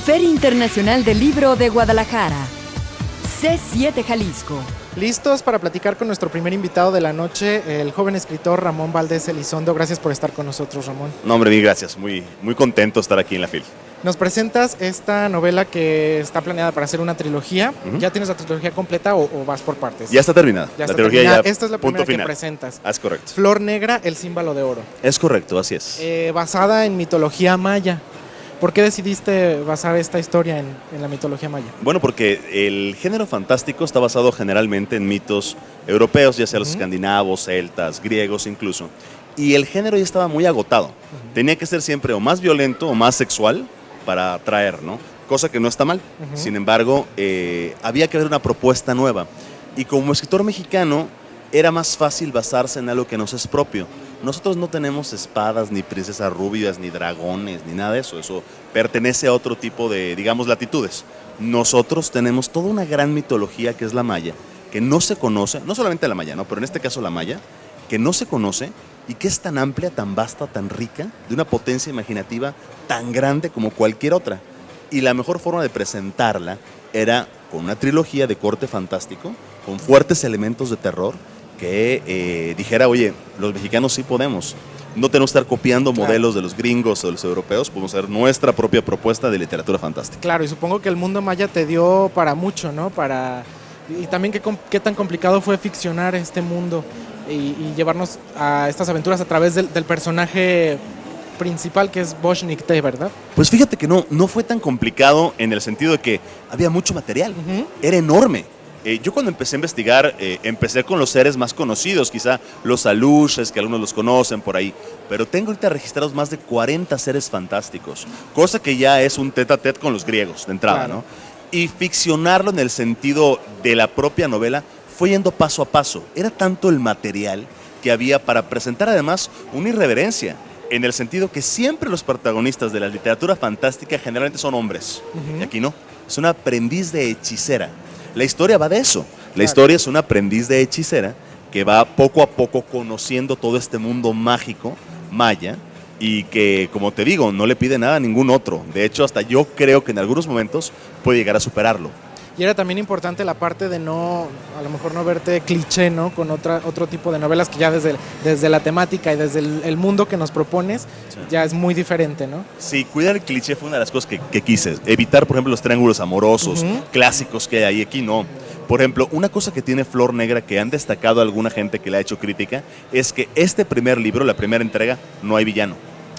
Feria Internacional del Libro de Guadalajara. C7 Jalisco. Listos para platicar con nuestro primer invitado de la noche, el joven escritor Ramón Valdés Elizondo. Gracias por estar con nosotros, Ramón. No, hombre, mil gracias. Muy contento de estar aquí en la FIL. Nos presentas esta novela que está planeada para hacer una trilogía. ¿Ya tienes la trilogía completa o vas por partes? Ya está terminada. Ya la está trilogía terminada. ya, Esta es la punto primera final. que presentas. Es correcto. Flor Negra, el símbolo de oro. Es correcto, así es. Basada en mitología maya. ¿Por qué decidiste basar esta historia en la mitología maya? Bueno, porque el género fantástico está basado generalmente en mitos europeos, ya sea los escandinavos, celtas, griegos incluso. Y el género ya estaba muy agotado. Tenía que ser siempre o más violento o más sexual para atraer, ¿no? Cosa que no está mal. Sin embargo, había que haber una propuesta nueva. Y como escritor mexicano, era más fácil basarse en algo que nos es propio. Nosotros no tenemos espadas, ni princesas rubias, ni dragones, ni nada de eso. Eso pertenece a otro tipo de, digamos, latitudes. Nosotros tenemos toda una gran mitología que es la maya, que no se conoce, no solamente la maya, ¿no? Pero en este caso la maya, que no se conoce y que es tan amplia, tan vasta, tan rica, de una potencia imaginativa tan grande como cualquier otra. Y la mejor forma de presentarla era con una trilogía de corte fantástico, con fuertes elementos de terror, que dijera, oye, los mexicanos sí podemos. No tenemos que estar copiando modelos de los gringos o de los europeos, podemos hacer nuestra propia propuesta de literatura fantástica. Claro, y supongo que el mundo maya te dio para mucho, ¿no? Y también qué tan complicado fue ficcionar este mundo y llevarnos a estas aventuras a través del personaje principal, que es Bosch Nicté, ¿verdad? Pues fíjate que no fue tan complicado en el sentido de que había mucho material, era enorme. Yo cuando empecé a investigar, empecé con los seres más conocidos, quizá los aluches, que algunos los conocen por ahí, pero tengo ahorita registrados más de 40 seres fantásticos, cosa que ya es un tete a tete con los griegos de entrada, claro, ¿no? Y ficcionarlo en el sentido de la propia novela fue yendo paso a paso. Era tanto el material que había para presentar además una irreverencia, en el sentido que siempre los protagonistas de la literatura fantástica generalmente son hombres, y aquí no, es una aprendiz de hechicera. La historia va de eso, la historia es una aprendiz de hechicera que va poco a poco conociendo todo este mundo mágico, maya, y que, como te digo, no le pide nada a ningún otro. De hecho, hasta yo creo que en algunos momentos puede llegar a superarlo. Y era también importante la parte de a lo mejor no verte cliché, ¿no? Con otro tipo de novelas que ya desde la temática y desde el mundo que nos propones, ya es muy diferente, ¿no? Sí, cuidar el cliché fue una de las cosas que quise. Evitar, por ejemplo, los triángulos amorosos, clásicos que hay aquí, no. Por ejemplo, una cosa que tiene Flor Negra, que han destacado alguna gente que le ha hecho crítica, es que este primer libro, la primera entrega, no hay villano.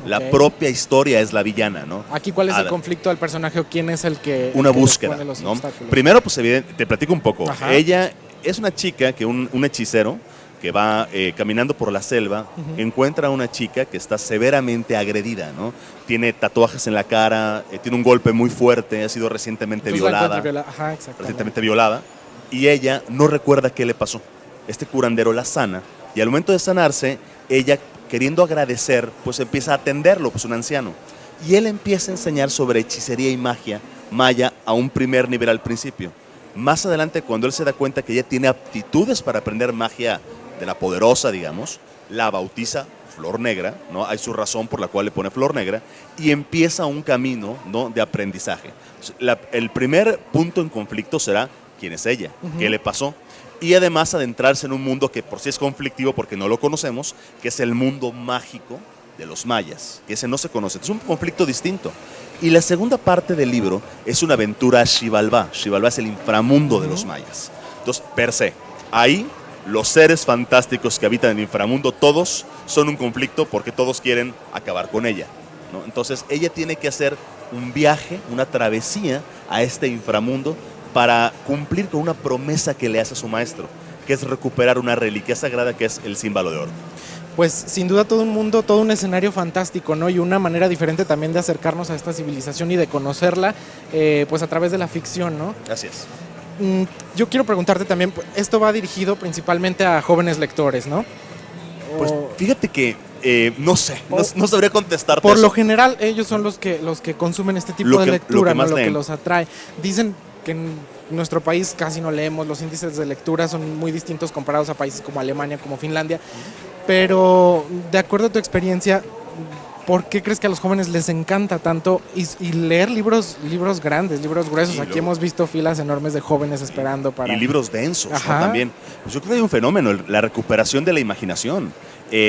La propia historia es la villana, ¿no? Aquí, ¿cuál es el conflicto del personaje o quién es el que una búsqueda, pone los ¿no? obstáculos? Primero, pues te platico un poco. Ajá. Ella es una chica, un hechicero, que va caminando por la selva, encuentra a una chica que está severamente agredida, ¿no? Tiene tatuajes en la cara, tiene un golpe muy fuerte, ha sido recientemente violada. Ajá, exactamente. Recientemente violada, y ella no recuerda qué le pasó. Este curandero la sana, y al momento de sanarse, ella, queriendo agradecer, pues empieza a atenderlo, pues un anciano. Y él empieza a enseñar sobre hechicería y magia maya a un primer nivel al principio. Más adelante, cuando él se da cuenta que ella tiene aptitudes para aprender magia de la poderosa, digamos, la bautiza Flor Negra, ¿no? Hay su razón por la cual le pone Flor Negra, y empieza un camino, ¿no?, de aprendizaje. El primer punto en conflicto será quién es ella, qué le pasó. Y además adentrarse en un mundo que por sí es conflictivo porque no lo conocemos, que es el mundo mágico de los mayas, que ese no se conoce. Es un conflicto distinto. Y la segunda parte del libro es una aventura a Xibalbá. Xibalbá es el inframundo de los mayas. Entonces, per se, ahí los seres fantásticos que habitan el inframundo, todos son un conflicto porque todos quieren acabar con ella, ¿no? Entonces, ella tiene que hacer un viaje, una travesía a este inframundo para cumplir con una promesa que le hace a su maestro, que es recuperar una reliquia sagrada que es el símbolo de oro. Pues sin duda todo un mundo, todo un escenario fantástico, ¿no? Y una manera diferente también de acercarnos a esta civilización y de conocerla, pues a través de la ficción, ¿no? Así es. Yo quiero preguntarte también, esto va dirigido principalmente a jóvenes lectores, ¿no? Pues fíjate que no sé, no sabría contestarte por eso. lo general ellos son los que consumen este tipo de lectura, ¿no? Lo que los atrae. Dicen que en nuestro país casi no leemos, los índices de lectura son muy distintos comparados a países como Alemania, como Finlandia, pero de acuerdo a tu experiencia, ¿por qué crees que a los jóvenes les encanta tanto y leer libros grandes, libros gruesos? Sí, Aquí luego. hemos visto filas enormes de jóvenes esperando para... Y libros densos, ¿no? Ajá. También. Pues yo creo que hay un fenómeno, la recuperación de la imaginación.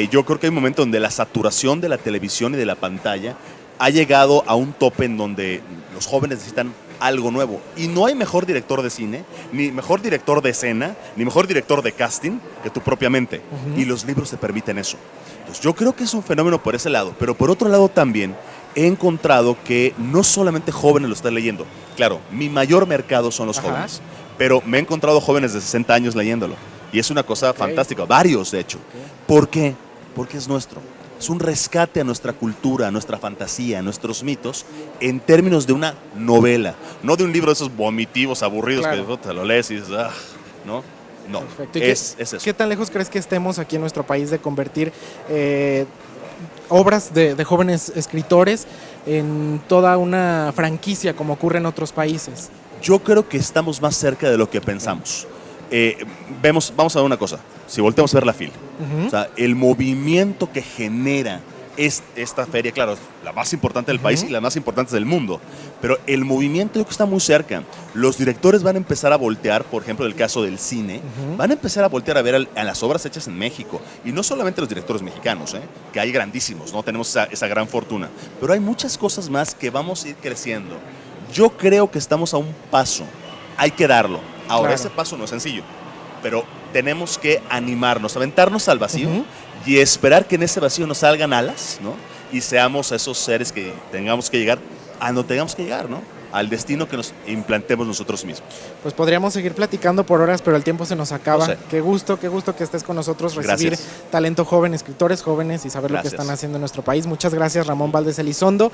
Yo creo que hay un momento donde la saturación de la televisión y de la pantalla ha llegado a un tope en donde los jóvenes necesitan algo nuevo. Y no hay mejor director de cine, ni mejor director de escena, ni mejor director de casting que tu propia mente. Y los libros te permiten eso. Entonces, yo creo que es un fenómeno por ese lado, pero por otro lado también he encontrado que no solamente jóvenes lo están leyendo. Claro, mi mayor mercado son los jóvenes, pero me he encontrado jóvenes de 60 años leyéndolo. Y es una cosa fantástica, varios de hecho. ¿Por qué? Porque es nuestro. Es un rescate a nuestra cultura, a nuestra fantasía, a nuestros mitos, en términos de una novela, no de un libro de esos vomitivos, aburridos, Claro. que te lo lees y dices, ¿no? No, Perfecto. ¿Y es eso. ¿Qué tan lejos crees que estemos aquí en nuestro país de convertir obras de jóvenes escritores en toda una franquicia como ocurre en otros países? Yo creo que estamos más cerca de lo que pensamos. Vamos a ver una cosa, si volteamos a ver la FIL, o sea, el movimiento que genera esta feria, claro, es la más importante del país y la más importante del mundo, pero el movimiento yo creo que está muy cerca. Los directores van a empezar a voltear, por ejemplo, en el caso del cine, van a empezar a voltear a ver a las obras hechas en México, y no solamente los directores mexicanos, que hay grandísimos, ¿no? Tenemos esa gran fortuna, pero hay muchas cosas más que vamos a ir creciendo. Yo creo que estamos a un paso, hay que darlo. Ahora, Claro. ese paso no es sencillo, pero tenemos que animarnos, aventarnos al vacío y esperar que en ese vacío nos salgan alas, ¿no? Y seamos esos seres que tengamos que llegar a donde tengamos que llegar, ¿no? Al destino que nos implantemos nosotros mismos. Pues podríamos seguir platicando por horas, pero el tiempo se nos acaba. Lo sé. Qué gusto que estés con nosotros, recibir Gracias. talento joven, escritores jóvenes y saber Gracias. lo que están haciendo en nuestro país. Muchas gracias, Ramón Valdés Elizondo.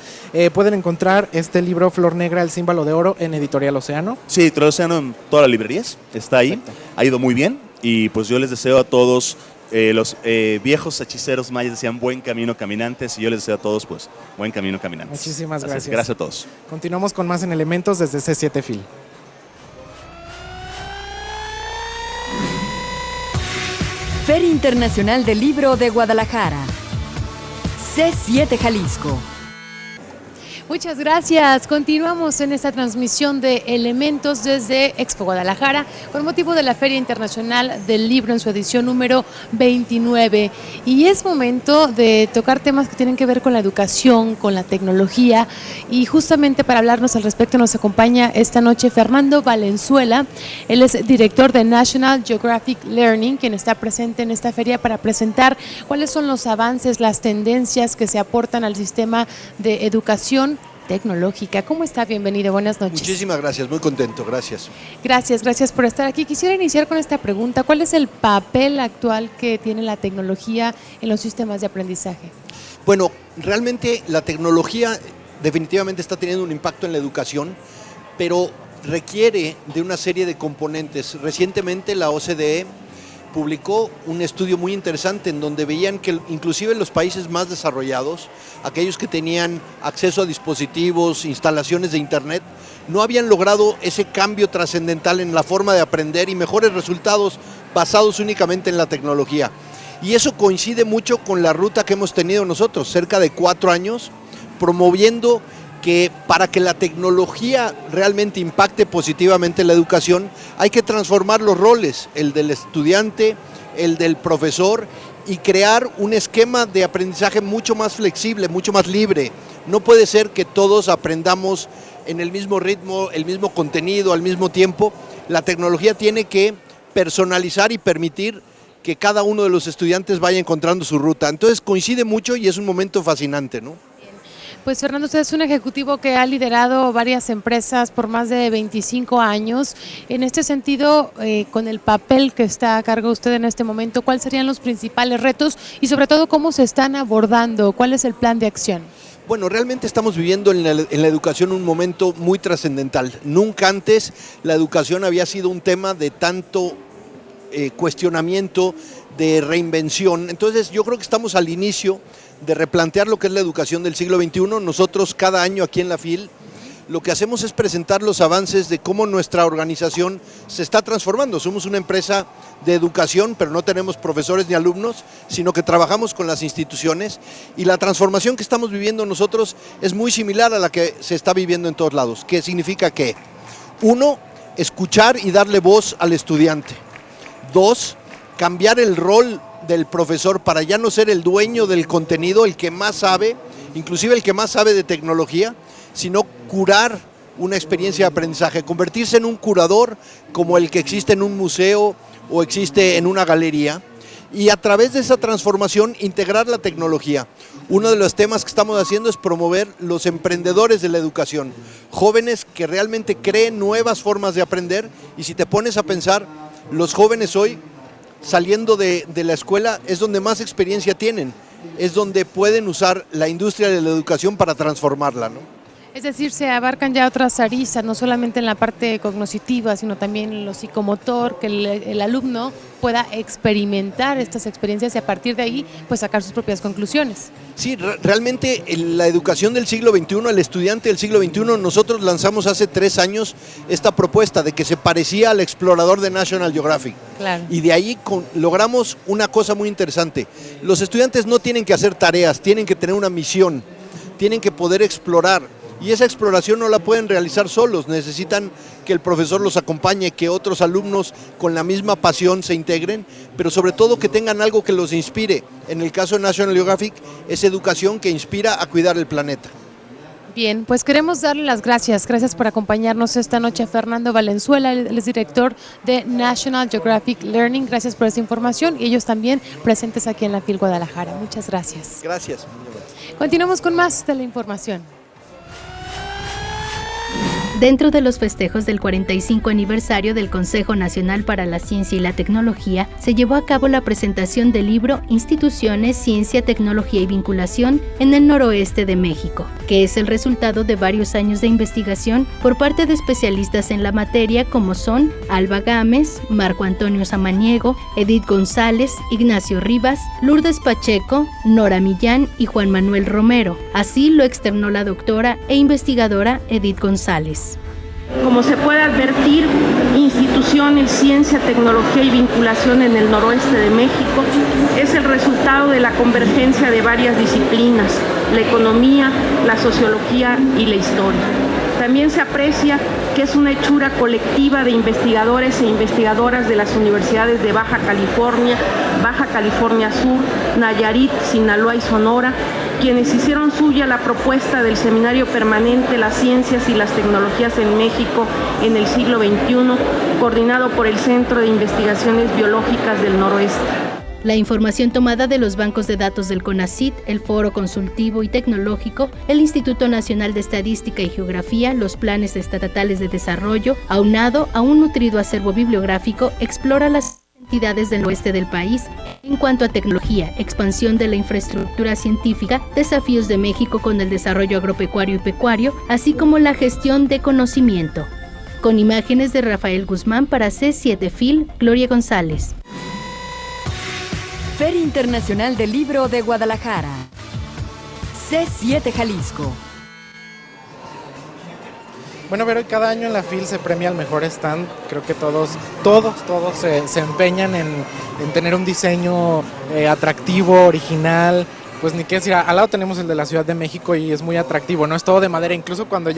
Pueden encontrar este libro, Flor Negra, el símbolo de oro, en Editorial Océano. Sí, Editorial Océano en todas las librerías, está ahí, ha ido muy bien y pues yo les deseo a todos, los viejos hechiceros mayas decían buen camino caminantes y yo les deseo a todos pues buen camino caminantes. Muchísimas Así es, gracias. gracias a todos. Continuamos con más en Elementos desde C7 Fil. Feria Internacional del Libro de Guadalajara. C7 Jalisco. Muchas gracias. Continuamos en esta transmisión de Elementos desde Expo Guadalajara con motivo de la Feria Internacional del Libro en su edición número 29. Y es momento de tocar temas que tienen que ver con la educación, con la tecnología. Y justamente para hablarnos al respecto nos acompaña esta noche Fernando Valenzuela. Él es director de National Geographic Learning, quien está presente en esta feria para presentar cuáles son los avances, las tendencias que se aportan al sistema de educación tecnológica. ¿Cómo está? Bienvenido, buenas noches. Muchísimas gracias, muy contento, gracias. Gracias por estar aquí. Quisiera iniciar con esta pregunta. ¿Cuál es el papel actual que tiene la tecnología en los sistemas de aprendizaje? Bueno, realmente la tecnología definitivamente está teniendo un impacto en la educación, pero requiere de una serie de componentes. Recientemente la OCDE publicó un estudio muy interesante en donde veían que inclusive los países más desarrollados, aquellos que tenían acceso a dispositivos, instalaciones de internet, no habían logrado ese cambio trascendental en la forma de aprender y mejores resultados basados únicamente en la tecnología. Y eso coincide mucho con la ruta que hemos tenido nosotros, cerca de 4 años, promoviendo que para que la tecnología realmente impacte positivamente la educación, hay que transformar los roles, el del estudiante, el del profesor, y crear un esquema de aprendizaje mucho más flexible, mucho más libre. No puede ser que todos aprendamos en el mismo ritmo, el mismo contenido, al mismo tiempo. La tecnología tiene que personalizar y permitir que cada uno de los estudiantes vaya encontrando su ruta. Entonces coincide mucho y es un momento fascinante, ¿no? Pues Fernando, usted es un ejecutivo que ha liderado varias empresas por más de 25 años. En este sentido, con el papel que está a cargo usted en este momento, ¿cuáles serían los principales retos y sobre todo cómo se están abordando? ¿Cuál es el plan de acción? Bueno, realmente estamos viviendo en la educación un momento muy trascendental. Nunca antes la educación había sido un tema de tanto cuestionamiento, de reinvención. Entonces yo creo que estamos al inicio de replantear lo que es la educación del siglo XXI. Nosotros cada año aquí en la FIL lo que hacemos es presentar los avances de cómo nuestra organización se está transformando. Somos una empresa de educación, pero no tenemos profesores ni alumnos, sino que trabajamos con las instituciones, y la transformación que estamos viviendo nosotros es muy similar a la que se está viviendo en todos lados. ¿Qué significa qué? 1, escuchar y darle voz al estudiante. 2, cambiar el rol del profesor para ya no ser el dueño del contenido, el que más sabe, inclusive el que más sabe de tecnología, sino curar una experiencia de aprendizaje, convertirse en un curador como el que existe en un museo o existe en una galería, y a través de esa transformación integrar la tecnología. Uno de los temas que estamos haciendo es promover los emprendedores de la educación, jóvenes que realmente creen nuevas formas de aprender, y si te pones a pensar, los jóvenes hoy saliendo de la escuela es donde más experiencia tienen, es donde pueden usar la industria de la educación para transformarla, ¿no? Es decir, se abarcan ya otras aristas, no solamente en la parte cognitiva, sino también en lo psicomotor, que el alumno pueda experimentar estas experiencias y a partir de ahí pues sacar sus propias conclusiones. Sí, realmente la educación del siglo XXI, el estudiante del siglo XXI, nosotros lanzamos hace 3 años esta propuesta de que se parecía al explorador de National Geographic. Claro. Y de ahí logramos una cosa muy interesante. Los estudiantes no tienen que hacer tareas, tienen que tener una misión, tienen que poder explorar. Y esa exploración no la pueden realizar solos, necesitan que el profesor los acompañe, que otros alumnos con la misma pasión se integren, pero sobre todo que tengan algo que los inspire. En el caso de National Geographic, es educación que inspira a cuidar el planeta. Bien, pues queremos darle las gracias por acompañarnos esta noche a Fernando Valenzuela, él es director de National Geographic Learning. Gracias por esta información y ellos también presentes aquí en la FIL Guadalajara. Muchas gracias. Gracias. Continuamos con más de la información. Dentro de los festejos del 45 aniversario del Consejo Nacional para la Ciencia y la Tecnología, se llevó a cabo la presentación del libro Instituciones, Ciencia, Tecnología y Vinculación en el Noroeste de México, que es el resultado de varios años de investigación por parte de especialistas en la materia como son Alba Gámez, Marco Antonio Samaniego, Edith González, Ignacio Rivas, Lourdes Pacheco, Nora Millán y Juan Manuel Romero. Así lo externó la doctora e investigadora Edith González. Como se puede advertir, instituciones, ciencia, tecnología y vinculación en el noroeste de México es el resultado de la convergencia de varias disciplinas, la economía, la sociología y la historia. También se aprecia que es una hechura colectiva de investigadores e investigadoras de las universidades de Baja California Sur, Nayarit, Sinaloa y Sonora, quienes hicieron suya la propuesta del Seminario Permanente Las Ciencias y las Tecnologías en México en el siglo XXI, coordinado por el Centro de Investigaciones Biológicas del Noroeste. La información tomada de los bancos de datos del CONACYT, el Foro Consultivo y Tecnológico, el Instituto Nacional de Estadística y Geografía, los planes estatales de desarrollo, aunado a un nutrido acervo bibliográfico, explora las entidades del oeste del país en cuanto a tecnología, expansión de la infraestructura científica, desafíos de México con el desarrollo agropecuario y pecuario, así como la gestión de conocimiento. Con imágenes de Rafael Guzmán para C7 FIL, Gloria González. Feria Internacional del Libro de Guadalajara. C7 Jalisco. Bueno, pero cada año en la FIL se premia al mejor stand. Creo que todos se empeñan en tener un diseño atractivo, original. Pues ni qué decir, al lado tenemos el de la Ciudad de México y es muy atractivo, ¿no? Es todo de madera, incluso cuando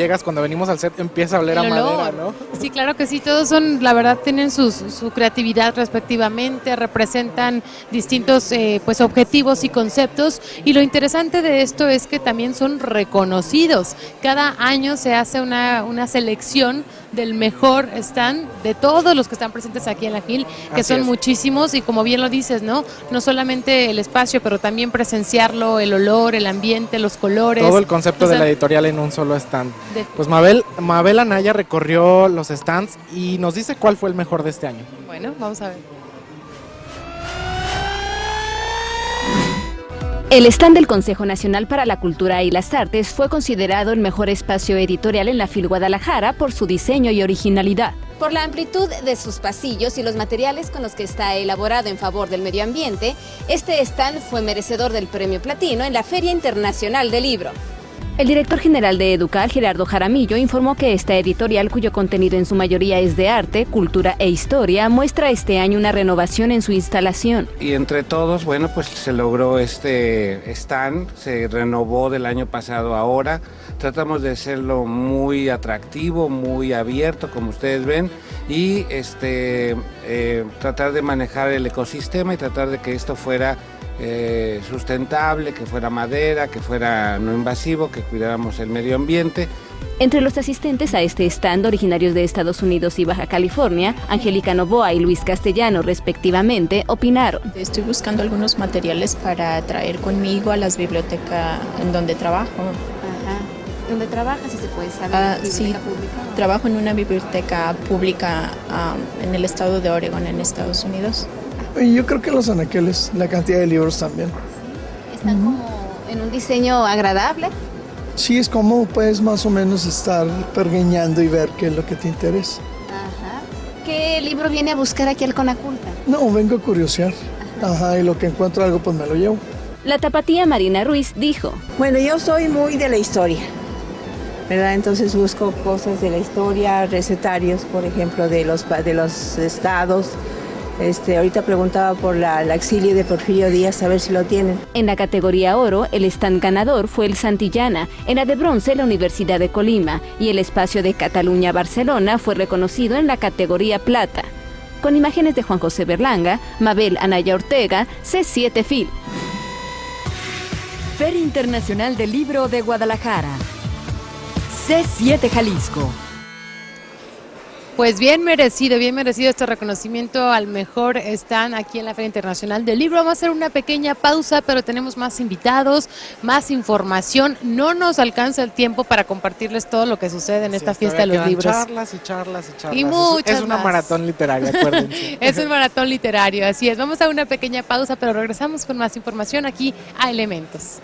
venimos al set empieza a oler a madera, ¿no? Sí, claro que sí, todos son, la verdad, tienen su creatividad respectivamente, representan distintos pues objetivos y conceptos, y lo interesante de esto es que también son reconocidos. Cada año se hace una selección del mejor stand de todos los que están presentes aquí en la FIL, que son muchísimos, y como bien lo dices, ¿no? No solamente el espacio, pero también presenciarlo, el olor, el ambiente, los colores. Todo el concepto de la editorial en un solo stand. Pues Mabel Anaya recorrió los stands y nos dice cuál fue el mejor de este año. Bueno, vamos a ver. El stand del Consejo Nacional para la Cultura y las Artes fue considerado el mejor espacio editorial en la FIL Guadalajara por su diseño y originalidad. Por la amplitud de sus pasillos y los materiales con los que está elaborado en favor del medio ambiente, este stand fue merecedor del Premio Platino en la Feria Internacional del Libro. El director general de Educal, Gerardo Jaramillo, informó que esta editorial, cuyo contenido en su mayoría es de arte, cultura e historia, muestra este año una renovación en su instalación. Y entre todos, bueno, pues se logró este stand, se renovó del año pasado a ahora. Tratamos de hacerlo muy atractivo, muy abierto, como ustedes ven, y tratar de manejar el ecosistema y tratar de que esto fuera sustentable, que fuera madera, que fuera no invasivo, que cuidáramos el medio ambiente. Entre los asistentes a este stand, originarios de Estados Unidos y Baja California, Angélica Novoa y Luis Castellano, respectivamente, opinaron. Estoy buscando algunos materiales para traer conmigo a las bibliotecas en donde trabajo. Ajá. ¿Dónde trabajas, si se puede saber? Sí, pública? Trabajo en una biblioteca pública en el estado de Oregon, en Estados Unidos. Yo creo que los anaqueles, la cantidad de libros también. ¿Están como en un diseño agradable? Sí, es como puedes más o menos estar pergeñando y ver qué es lo que te interesa. Ajá. ¿Qué libro viene a buscar aquí al Conaculta? No, vengo a curiosear. Ajá, y lo que encuentro algo pues me lo llevo. La tapatía Marina Ruiz dijo: Bueno, yo soy muy de la historia, ¿verdad? Entonces busco cosas de la historia, recetarios, por ejemplo, de los estados. Ahorita preguntaba por la Exilio de Porfirio Díaz, a ver si lo tienen. En la categoría oro, el stand ganador fue el Santillana, en la de bronce la Universidad de Colima, y el espacio de Cataluña-Barcelona fue reconocido en la categoría plata. Con imágenes de Juan José Berlanga, Mabel Anaya Ortega, C7 Fil. Feria Internacional del Libro de Guadalajara. C7 Jalisco. Pues bien merecido este reconocimiento al mejor stand aquí en la Feria Internacional del Libro. Vamos a hacer una pequeña pausa, pero tenemos más invitados, más información. No nos alcanza el tiempo para compartirles todo lo que sucede en esta fiesta de los libros. Charlas y charlas. Y muchas Es una más. maratón literaria, acuérdense. Es un maratón literario, así es. Vamos a una pequeña pausa, pero regresamos con más información aquí a Elementos.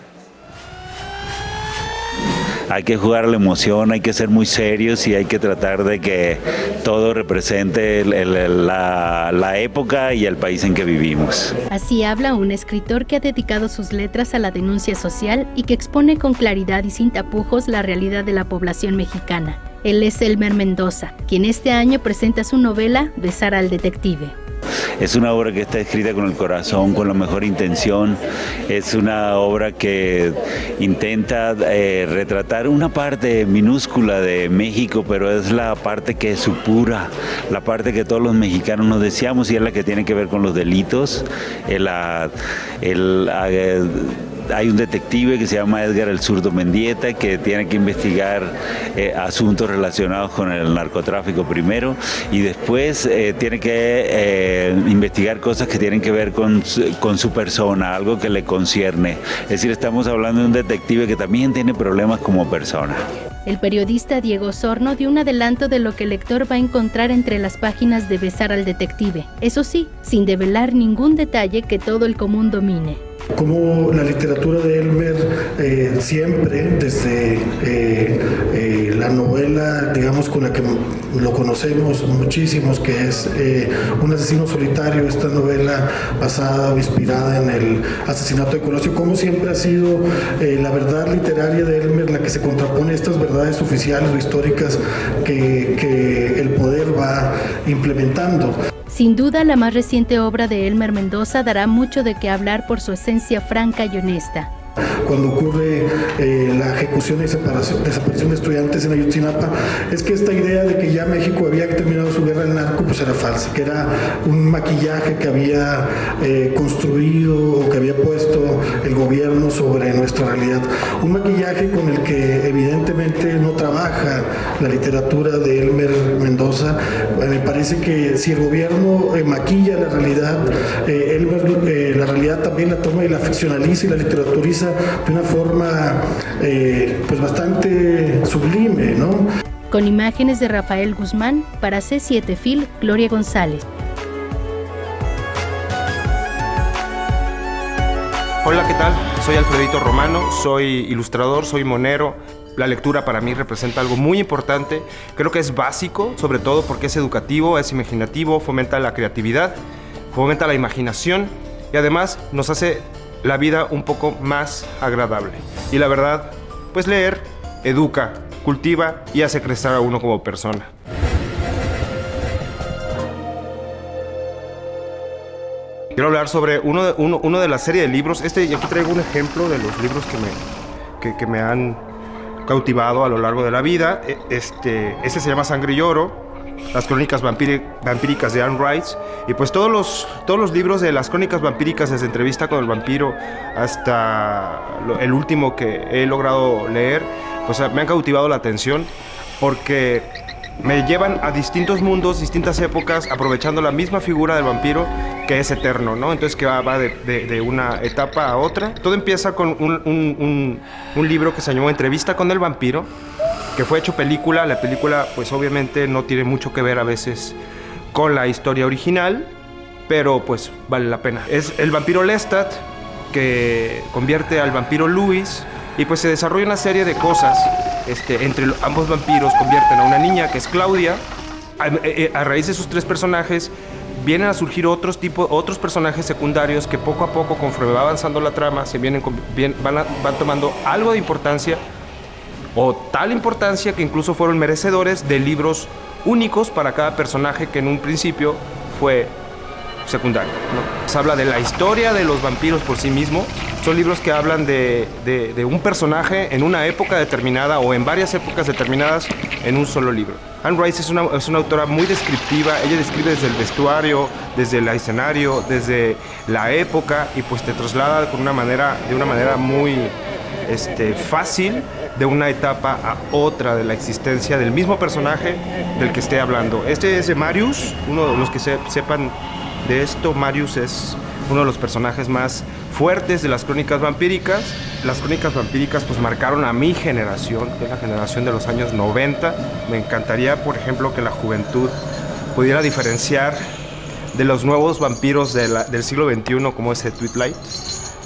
Hay que jugar a la emoción, hay que ser muy serios y hay que tratar de que todo represente la época y el país en que vivimos. Así habla un escritor que ha dedicado sus letras a la denuncia social y que expone con claridad y sin tapujos la realidad de la población mexicana. Él es Elmer Mendoza, quien este año presenta su novela Besar al detective. Es una obra que está escrita con el corazón, con la mejor intención. Es una obra que intenta retratar una parte minúscula de México, pero es la parte que es supura, la parte que todos los mexicanos nos deseamos y es la que tiene que ver con los delitos. Hay un detective que se llama Edgar el Zurdo Mendieta que tiene que investigar asuntos relacionados con el narcotráfico primero y después tiene que investigar cosas que tienen que ver con su persona, algo que le concierne. Es decir, estamos hablando de un detective que también tiene problemas como persona. El periodista Diego Sorno dio un adelanto de lo que el lector va a encontrar entre las páginas de Besar al detective. Eso sí, sin develar ningún detalle que todo el común domine. Como la literatura de Elmer siempre, desde la novela, digamos, con la que lo conocemos muchísimos, que es Un asesino solitario, esta novela basada o inspirada en el asesinato de Colosio, como siempre ha sido la verdad literaria de Elmer la que se contrapone a estas verdades oficiales o históricas que el poder va implementando. Sin duda, la más reciente obra de Elmer Mendoza dará mucho de qué hablar por su esencia franca y honesta. Cuando ocurre la ejecución y desaparición de estudiantes en Ayotzinapa, es que esta idea de que ya México había terminado su guerra al narco, pues era falsa, que era un maquillaje que había construido o que había puesto el gobierno sobre nuestra realidad. Un maquillaje con el que evidentemente no trabaja la literatura de Elmer Mendoza. Me parece que si el gobierno maquilla la realidad, Elmer la realidad también la toma y la ficcionaliza y la literaturiza de una forma pues bastante sublime, ¿no? Con imágenes de Rafael Guzmán, para C7 Fil, Gloria González. Hola, ¿qué tal? Soy Alfredito Romano, soy ilustrador, soy monero. La lectura para mí representa algo muy importante, creo que es básico, sobre todo porque es educativo, es imaginativo, fomenta la creatividad, fomenta la imaginación y además nos hace la vida un poco más agradable. Y la verdad, pues leer educa, cultiva y hace crecer a uno como persona. Quiero hablar sobre uno de la serie de libros. Y aquí traigo un ejemplo de los libros que me han cautivado a lo largo de la vida. Este se llama Sangre y Oro, las crónicas vampíricas de Anne Rice. Y pues todos los libros de las crónicas vampíricas, desde Entrevista con el vampiro hasta el último que he logrado leer, pues me han cautivado la atención porque me llevan a distintos mundos, distintas épocas, aprovechando la misma figura del vampiro que es eterno, ¿no? Entonces que va de una etapa a otra. Todo empieza con un libro que se llamó Entrevista con el vampiro, que fue hecho película. La película pues obviamente no tiene mucho que ver a veces con la historia original, pero pues vale la pena. Es el vampiro Lestat que convierte al vampiro Louis y pues se desarrolla una serie de cosas. Entre ambos vampiros convierten a una niña que es Claudia. A raíz de sus tres personajes vienen a surgir otros personajes secundarios que poco a poco, conforme va avanzando la trama, van tomando algo de importancia, o tal importancia que incluso fueron merecedores de libros únicos para cada personaje que en un principio fue secundario, ¿no? Se habla de la historia de los vampiros por sí mismo. Son libros que hablan de un personaje en una época determinada o en varias épocas determinadas en un solo libro. Anne Rice es una autora muy descriptiva. Ella describe desde el vestuario, desde el escenario, desde la época, y pues te traslada de una manera muy fácil de una etapa a otra de la existencia del mismo personaje del que esté hablando. Este es de Marius. Uno de los que sepan de esto, Marius es uno de los personajes más fuertes de las crónicas vampíricas. Las crónicas vampíricas pues marcaron a mi generación, que es la generación de los años 90. Me encantaría, por ejemplo, que la juventud pudiera diferenciar de los nuevos vampiros del siglo XXI, como ese Twilight,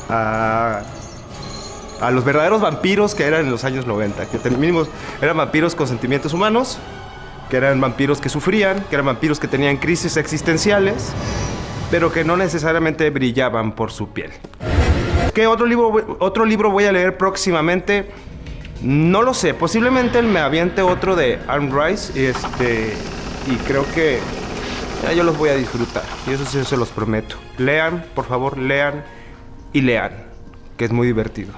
a los verdaderos vampiros que eran en los años 90, que mínimo eran vampiros con sentimientos humanos, que eran vampiros que sufrían, que eran vampiros que tenían crisis existenciales, pero que no necesariamente brillaban por su piel. ¿Qué otro libro voy a leer próximamente? No lo sé. Posiblemente me aviente otro de Anne Rice, y creo que yo los voy a disfrutar. Y eso sí se los prometo. Lean, por favor, lean y lean, que es muy divertido.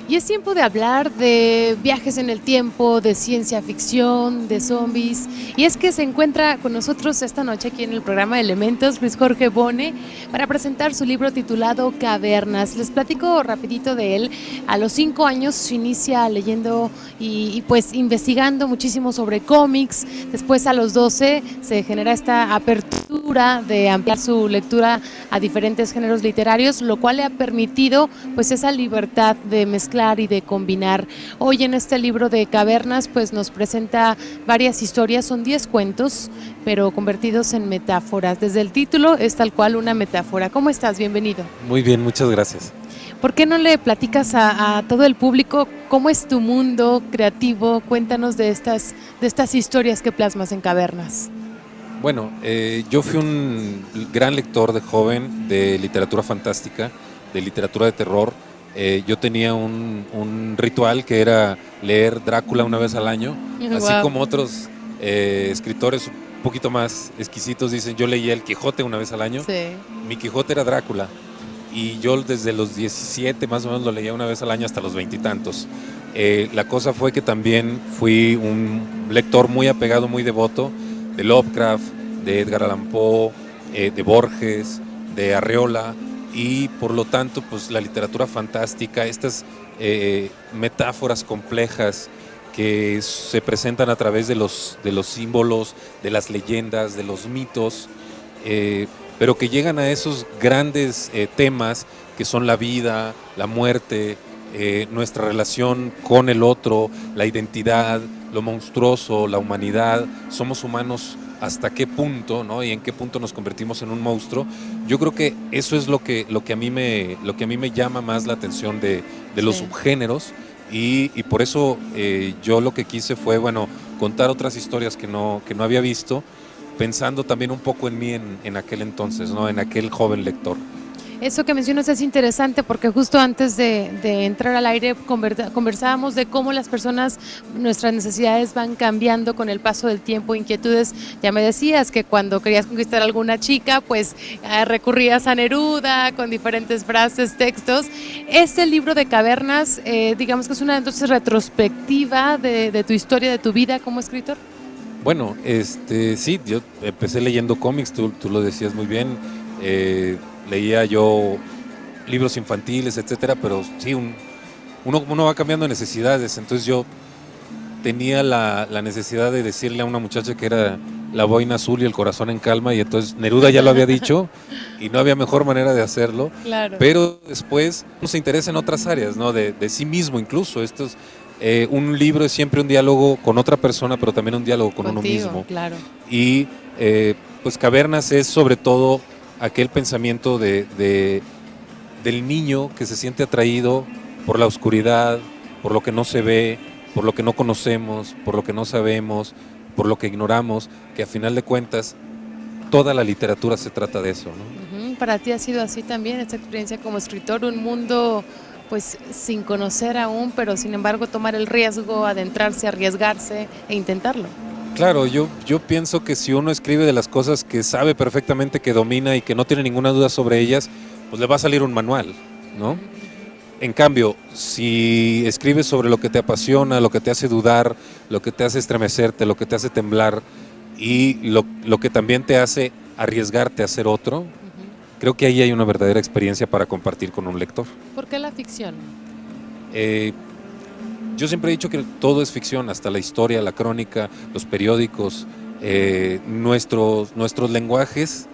Y es tiempo de hablar de viajes en el tiempo, de ciencia ficción, de zombies. Y es que se encuentra con nosotros esta noche aquí en el programa de Elementos Luis Jorge Bone para presentar su libro titulado Cavernas. Les platico rapidito de él. A los 5 años se inicia leyendo y pues investigando muchísimo sobre cómics. Después a los 12 se genera esta apertura de ampliar su lectura a diferentes géneros literarios, lo cual le ha permitido pues esa libertad de mezclar y de combinar. Hoy en este libro de Cavernas pues nos presenta varias historias, son 10 cuentos, pero convertidos en metáforas. Desde el título es tal cual una metáfora. ¿Cómo estás? Bienvenido. Muy bien, muchas gracias. ¿Por qué no le platicas a todo el público cómo es tu mundo creativo? Cuéntanos de estas historias que plasmas en Cavernas. Bueno, yo fui un gran lector de joven de literatura fantástica, de literatura de terror. Yo tenía un ritual que era leer Drácula una vez al año, así como otros escritores un poquito más exquisitos dicen, yo leía El Quijote una vez al año. Sí. Mi Quijote era Drácula, y yo desde los 17 más o menos lo leía una vez al año hasta los 20 y tantos. La cosa fue que también fui un lector muy apegado, muy devoto de Lovecraft, de Edgar Allan Poe, de Borges, de Arreola, y por lo tanto pues la literatura fantástica, estas metáforas complejas que se presentan a través de los símbolos, de las leyendas, de los mitos, pero que llegan a esos grandes temas que son la vida, la muerte, nuestra relación con el otro, la identidad, lo monstruoso, la humanidad, somos humanos hasta qué punto, ¿no? Y en qué punto nos convertimos en un monstruo. Yo creo que eso es lo que a mí me llama más la atención de los subgéneros, y por eso yo lo que quise fue, bueno, contar otras historias que no había visto, pensando también un poco en mí en aquel entonces, ¿no? En aquel joven lector. Eso que mencionas es interesante porque justo antes de entrar al aire conversábamos de cómo las personas, nuestras necesidades van cambiando con el paso del tiempo, inquietudes. Ya me decías que cuando querías conquistar a alguna chica, pues recurrías a Neruda con diferentes frases, textos. Este libro de Cavernas, digamos que es una entonces retrospectiva de tu historia, de tu vida como escritor. Bueno, sí, yo empecé leyendo cómics, tú lo decías muy bien. Leía yo libros infantiles, etcétera, pero sí, uno va cambiando necesidades. Entonces yo tenía la necesidad de decirle a una muchacha que era la boina azul y el corazón en calma, y entonces Neruda ya lo había dicho y no había mejor manera de hacerlo. Claro. Pero después uno se interesa en otras áreas, ¿no? De sí mismo incluso. Un libro es siempre un diálogo con otra persona, pero también un diálogo con uno mismo. Claro. Y pues Cavernas es sobre todo aquel pensamiento del niño que se siente atraído por la oscuridad, por lo que no se ve, por lo que no conocemos, por lo que no sabemos, por lo que ignoramos, que a final de cuentas toda la literatura se trata de eso, ¿no? Para ti ha sido así también esta experiencia como escritor, un mundo pues sin conocer aún, pero sin embargo tomar el riesgo, adentrarse, arriesgarse e intentarlo. Claro, yo pienso que si uno escribe de las cosas que sabe perfectamente que domina y que no tiene ninguna duda sobre ellas, pues le va a salir un manual, ¿no? En cambio, si escribes sobre lo que te apasiona, lo que te hace dudar, lo que te hace estremecerte, lo que te hace temblar y lo que también te hace arriesgarte a ser otro, creo que ahí hay una verdadera experiencia para compartir con un lector. ¿Por qué la ficción? Yo siempre he dicho que todo es ficción, hasta la historia, la crónica, los periódicos, nuestros lenguajes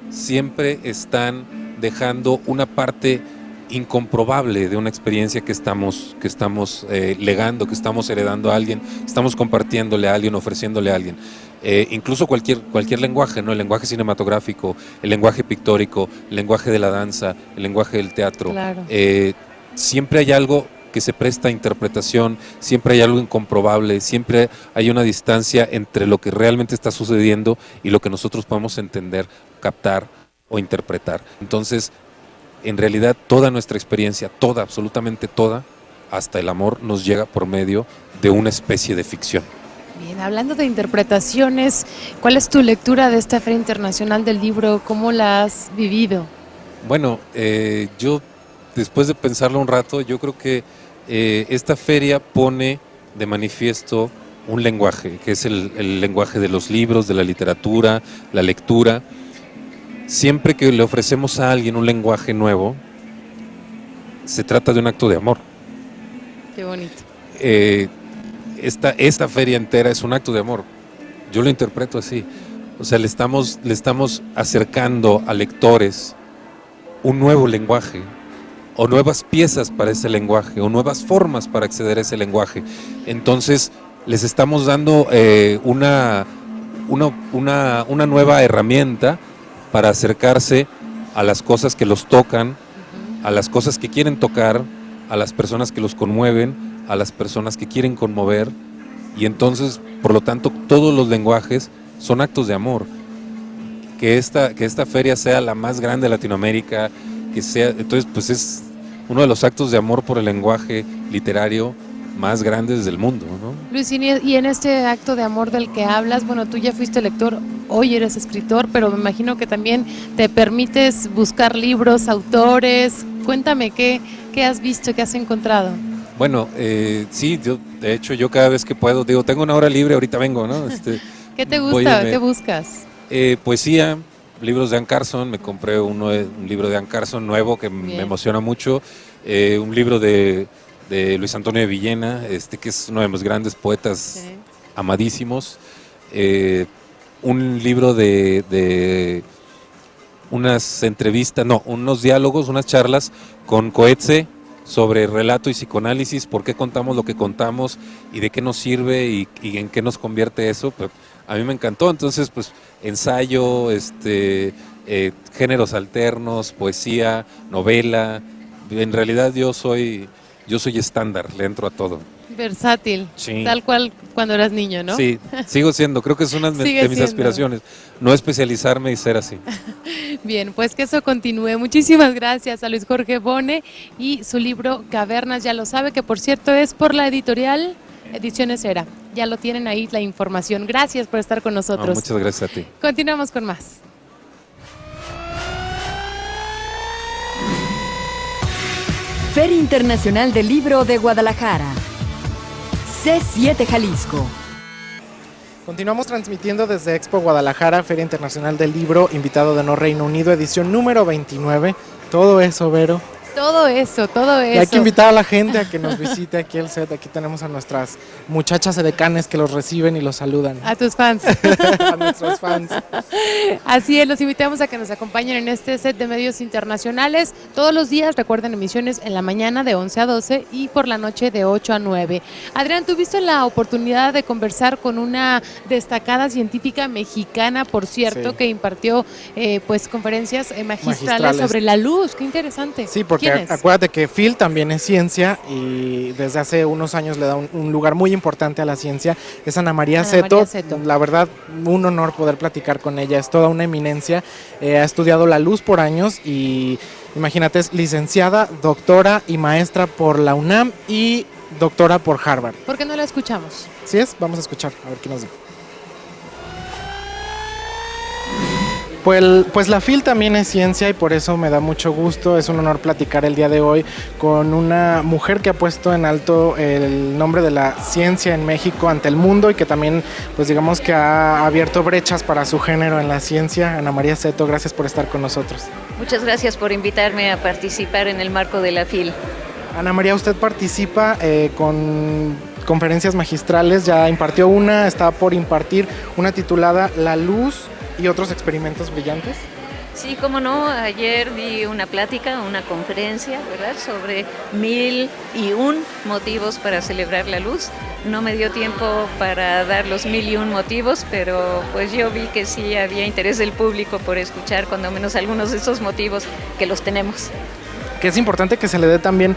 siempre están dejando una parte incomprobable de una experiencia que estamos legando, que estamos heredando a alguien, estamos compartiéndole a alguien, ofreciéndole a alguien. Incluso cualquier lenguaje, ¿no? El lenguaje cinematográfico, el lenguaje pictórico, el lenguaje de la danza, el lenguaje del teatro. Claro. Siempre hay algo que se presta a interpretación, siempre hay algo incomprobable, siempre hay una distancia entre lo que realmente está sucediendo y lo que nosotros podemos entender, captar o interpretar. Entonces, en realidad toda nuestra experiencia, toda, absolutamente toda, hasta el amor, nos llega por medio de una especie de ficción. Bien, hablando de interpretaciones, ¿cuál es tu lectura de esta Feria Internacional del Libro? ¿Cómo la has vivido? Bueno, yo después de pensarlo un rato, yo creo que esta feria pone de manifiesto un lenguaje, que es el lenguaje de los libros, de la literatura, la lectura. Siempre que le ofrecemos a alguien un lenguaje nuevo, se trata de un acto de amor. Qué bonito. Esta feria entera es un acto de amor. Yo lo interpreto así. O sea, le estamos acercando a lectores un nuevo lenguaje, o nuevas piezas para ese lenguaje, o nuevas formas para acceder a ese lenguaje. Entonces, les estamos dando una nueva herramienta para acercarse a las cosas que los tocan, a las cosas que quieren tocar, a las personas que los conmueven, a las personas que quieren conmover, y entonces, por lo tanto, todos los lenguajes son actos de amor. Que esta feria sea la más grande de Latinoamérica, entonces pues es uno de los actos de amor por el lenguaje literario más grandes del mundo, ¿no? Luis, y en este acto de amor del que hablas, bueno, tú ya fuiste lector, hoy eres escritor, pero me imagino que también te permites buscar libros, autores. Cuéntame, ¿qué has visto, qué has encontrado? Bueno, sí, de hecho yo cada vez que puedo, digo, tengo una hora libre, ahorita vengo, ¿no? ¿Qué te gusta? ¿Qué buscas? Poesía, libros de Anne Carson, me compré un libro de Anne Carson nuevo que me emociona mucho, un libro de Luis Antonio de Villena, que es uno de los grandes poetas amadísimos, un libro de unas entrevistas, unos diálogos, unas charlas con Coetzee sobre relato y psicoanálisis, por qué contamos lo que contamos y de qué nos sirve y en qué nos convierte eso. Pero a mí me encantó. Entonces, pues ensayo, géneros alternos, poesía, novela. En realidad yo soy estándar, le entro a todo. Versátil, Sí. tal cual cuando eras niño, ¿no? Sí, sigo siendo, creo que es una de Sigue mis siendo. aspiraciones, no especializarme y ser así. Bien, pues que eso continúe. Muchísimas gracias a Luis Jorge Bone y su libro Cavernas, ya lo sabe, que por cierto es por la editorial Ediciones Era. Ya lo tienen ahí la información. Gracias por estar con nosotros. Muchas gracias a ti. Continuamos con más. Feria Internacional del Libro de Guadalajara. C7 Jalisco. Continuamos transmitiendo desde Expo Guadalajara, Feria Internacional del Libro, invitado de honor Reino Unido, edición número 29. Todo eso, Vero. Todo eso. Y hay que invitar a la gente a que nos visite aquí el set. Aquí tenemos a nuestras muchachas edecanes que los reciben y los saludan. A tus fans. A nuestros fans. Así es, los invitamos a que nos acompañen en este set de medios internacionales. Todos los días, recuerden, emisiones en la mañana de 11 a 12 y por la noche de 8 a 9. Adrián, ¿tuviste la oportunidad de conversar con una destacada científica mexicana, por cierto, Sí. que impartió pues conferencias magistrales Magistrales. sobre la luz? Qué interesante. Sí, porque ¿Quién es? acuérdate que Phil también es ciencia y desde hace unos años le da un lugar muy importante a la ciencia. Es Ana María Ana Seto. María Seto. La verdad, un honor poder platicar con ella. Es toda una eminencia. Ha estudiado la luz por años y imagínate, es licenciada, doctora y maestra por la UNAM y doctora por Harvard. ¿Por qué no la escuchamos? ¿Sí es? Vamos a escuchar, a ver qué nos dice. Pues la FIL también es ciencia y por eso me da mucho gusto, es un honor platicar el día de hoy con una mujer que ha puesto en alto el nombre de la ciencia en México ante el mundo y que también, pues digamos que ha abierto brechas para su género en la ciencia. Ana María Seto, gracias por estar con nosotros. Muchas gracias por invitarme a participar en el marco de la FIL. Ana María, usted participa con conferencias magistrales, ya impartió una, está por impartir una titulada La luz y otros experimentos brillantes. Sí, cómo no, ayer di una plática, una conferencia, ¿verdad?, sobre 1001 motivos para celebrar la luz. No me dio tiempo para dar los 1001 motivos, pero pues yo vi que sí había interés del público por escuchar cuando menos algunos de esos motivos que los tenemos. Que es importante que se le dé también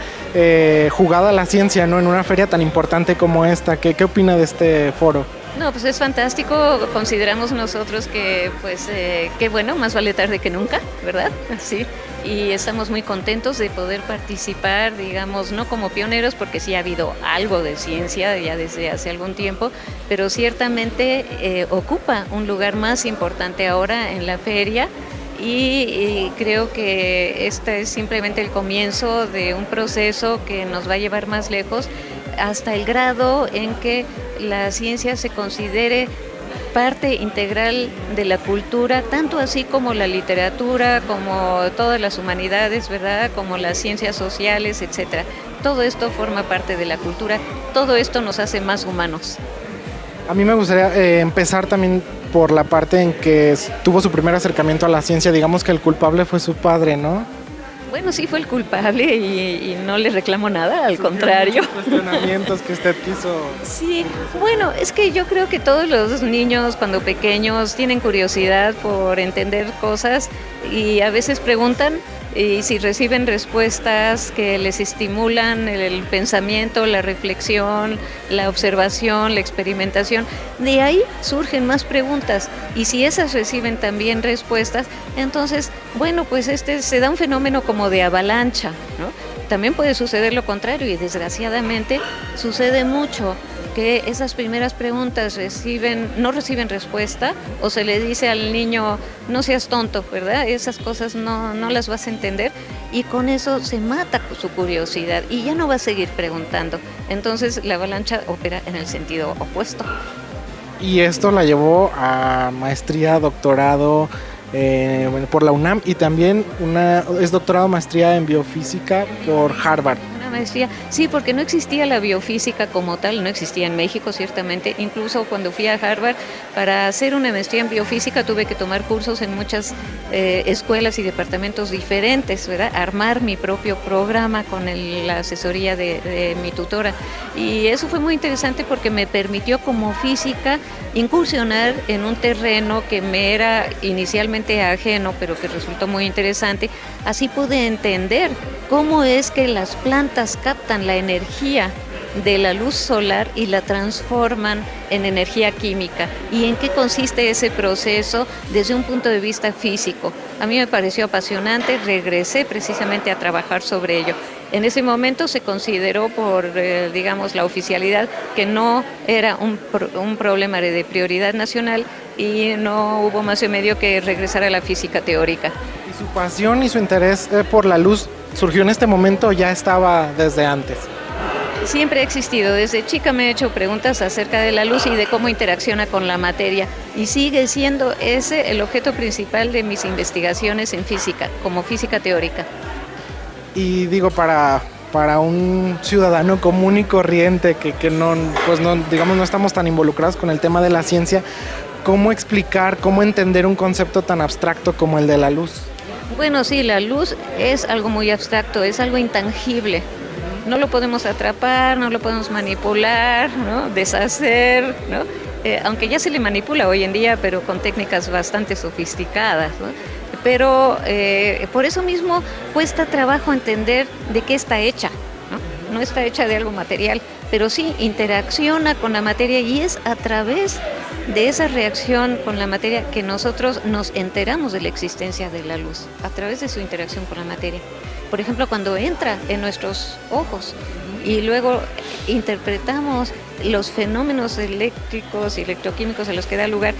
jugada a la ciencia, ¿no?, en una feria tan importante como esta. ¿Qué opina de este foro? No, pues es fantástico, consideramos nosotros que, pues, qué bueno, más vale tarde que nunca, ¿verdad? Sí, y estamos muy contentos de poder participar, digamos, no como pioneros, porque sí ha habido algo de ciencia ya desde hace algún tiempo, pero ciertamente ocupa un lugar más importante ahora en la feria. Y creo que este es simplemente el comienzo de un proceso que nos va a llevar más lejos hasta el grado en que la ciencia se considere parte integral de la cultura, tanto así como la literatura, como todas las humanidades, ¿verdad?, como las ciencias sociales, etcétera. Todo esto forma parte de la cultura, todo esto nos hace más humanos. A mí me gustaría empezar también por la parte en que tuvo su primer acercamiento a la ciencia. Digamos que el culpable fue su padre, ¿no? Bueno, sí fue el culpable y no le reclamo nada, al contrario. Cuestionamientos que usted quiso. Sí, bueno, es que yo creo que todos los niños cuando pequeños tienen curiosidad por entender cosas y a veces preguntan, y si reciben respuestas que les estimulan el pensamiento, la reflexión, la observación, la experimentación, de ahí surgen más preguntas. Y si esas reciben también respuestas, entonces, bueno, pues se da un fenómeno como de avalancha, ¿no? También puede suceder lo contrario y desgraciadamente sucede mucho que esas primeras preguntas no reciben respuesta o se le dice al niño no seas tonto, ¿verdad? Esas cosas no las vas a entender y con eso se mata su curiosidad y ya no va a seguir preguntando. Entonces la avalancha opera en el sentido opuesto. Y esto la llevó a maestría, doctorado por la UNAM y también es doctorado, maestría en biofísica por Harvard. Maestría, sí, porque no existía la biofísica como tal, no existía en México ciertamente, incluso cuando fui a Harvard para hacer una maestría en biofísica tuve que tomar cursos en muchas escuelas y departamentos diferentes, ¿verdad? Armar mi propio programa con la asesoría de mi tutora y eso fue muy interesante porque me permitió como física incursionar en un terreno que me era inicialmente ajeno pero que resultó muy interesante, así pude entender cómo es que las plantas captan la energía de la luz solar y la transforman en energía química. ¿Y en qué consiste ese proceso desde un punto de vista físico? A mí me pareció apasionante, regresé precisamente a trabajar sobre ello. En ese momento se consideró por, digamos, la oficialidad que no era un problema de prioridad nacional y no hubo más remedio que regresar a la física teórica. ¿Y su pasión y su interés por la luz surgió en este momento o ya estaba desde antes? Siempre ha existido. Desde chica me he hecho preguntas acerca de la luz y de cómo interacciona con la materia. Y sigue siendo ese el objeto principal de mis investigaciones en física, como física teórica. Y digo, para un ciudadano común y corriente que no, pues no, digamos, no estamos tan involucrados con el tema de la ciencia, ¿cómo explicar, cómo entender un concepto tan abstracto como el de la luz? Bueno, sí, la luz es algo muy abstracto, es algo intangible. No lo podemos atrapar, no lo podemos manipular, ¿no? Deshacer, ¿no? Aunque ya se le manipula hoy en día, pero con técnicas bastante sofisticadas, ¿no? Pero por eso mismo cuesta trabajo entender de qué está hecha, ¿no? No está hecha de algo material, pero sí interacciona con la materia y es a través de esa reacción con la materia que nosotros nos enteramos de la existencia de la luz, a través de su interacción con la materia. Por ejemplo, cuando entra en nuestros ojos y luego interpretamos los fenómenos eléctricos y electroquímicos a los que da lugar,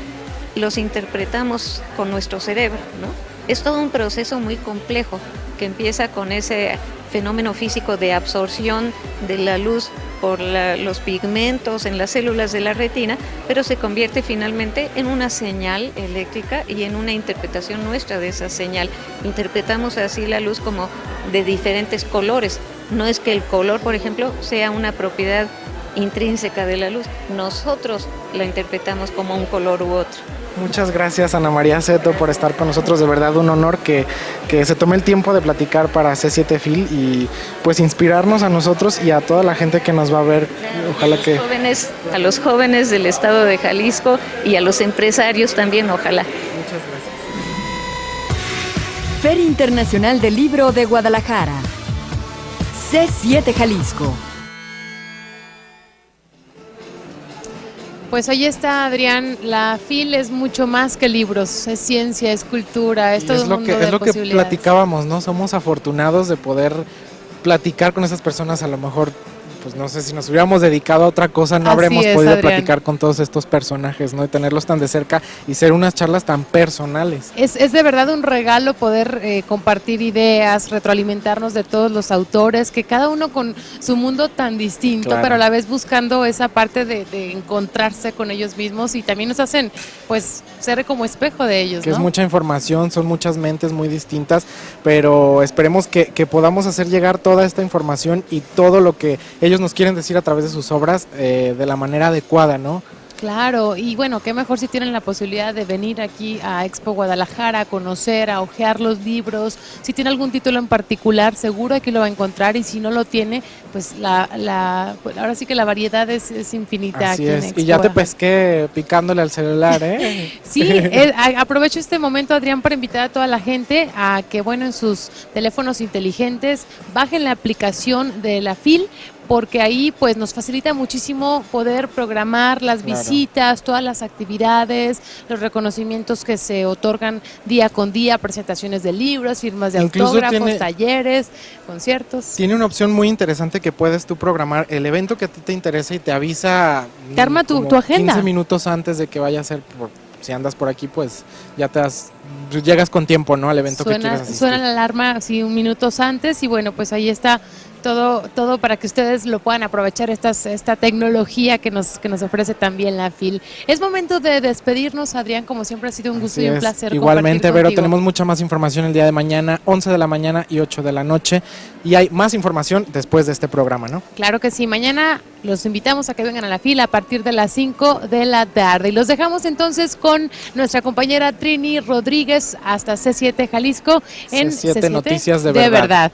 los interpretamos con nuestro cerebro, ¿no? Es todo un proceso muy complejo que empieza con ese fenómeno físico de absorción de la luz por los pigmentos en las células de la retina, pero se convierte finalmente en una señal eléctrica y en una interpretación nuestra de esa señal. Interpretamos así la luz como de diferentes colores. No es que el color, por ejemplo, sea una propiedad intrínseca de la luz. Nosotros la interpretamos como un color u otro. Muchas gracias, Ana María Seto, por estar con nosotros. De verdad, un honor que se tome el tiempo de platicar para C7 Phil y pues inspirarnos a nosotros y a toda la gente que nos va a ver. Ojalá que... A los jóvenes del estado de Jalisco y a los empresarios también, ojalá. Muchas gracias. Feria Internacional del Libro de Guadalajara. C7 Jalisco. Pues ahí está, Adrián, la FIL es mucho más que libros, es ciencia, es cultura, es todo un mundo de posibilidades. Es lo que platicábamos, ¿no? Somos afortunados de poder platicar con esas personas. A lo mejor, pues no sé, si nos hubiéramos dedicado a otra cosa, no habremos podido platicar con todos estos personajes, ¿no? Y tenerlos tan de cerca y ser unas charlas tan personales. Es de verdad un regalo poder compartir ideas, retroalimentarnos de todos los autores, que cada uno con su mundo tan distinto, claro, pero a la vez buscando esa parte de encontrarse con ellos mismos y también nos hacen, pues, ser como espejo de ellos, que ¿no? Es mucha información, son muchas mentes muy distintas, pero esperemos que podamos hacer llegar toda esta información y todo lo que ellos nos quieren decir a través de sus obras de la manera adecuada, ¿no? Claro, y bueno, qué mejor si tienen la posibilidad de venir aquí a Expo Guadalajara, a conocer, a hojear los libros. Si tiene algún título en particular, seguro aquí lo va a encontrar, y si no lo tiene, pues ahora sí que la variedad es infinita. Así aquí es, en Expo y ya te Guadalajara. pesqué picándole al celular, ¿eh? Sí, aprovecho este momento, Adrián, para invitar a toda la gente a que, bueno, en sus teléfonos inteligentes bajen la aplicación de la FIL, porque ahí pues nos facilita muchísimo poder programar las visitas, todas las actividades, los reconocimientos que se otorgan día con día, presentaciones de libros, firmas de autógrafos, talleres, conciertos. Tiene una opción muy interesante que puedes tú programar el evento que a ti te interesa y te avisa. Te arma tu agenda. 15 minutos antes de que vaya a ser, si andas por aquí, pues ya llegas con tiempo, ¿no? Al evento que quieres asistir. Suena la alarma, sí, minutos antes, y bueno, pues ahí está todo para que ustedes lo puedan aprovechar, esta tecnología que nos ofrece también la FIL. Es momento de despedirnos, Adrián, como siempre ha sido un gusto y un placer. Igualmente, Vero, contigo. tenemos mucha más información el día de mañana, 11 de la mañana y 8 de la noche, y hay más información después de este programa, ¿no? Claro que sí, mañana los invitamos a que vengan a la FIL a partir de las 5 de la tarde. Y los dejamos entonces con nuestra compañera Trini Rodríguez hasta C7 Jalisco en C7 Noticias de verdad.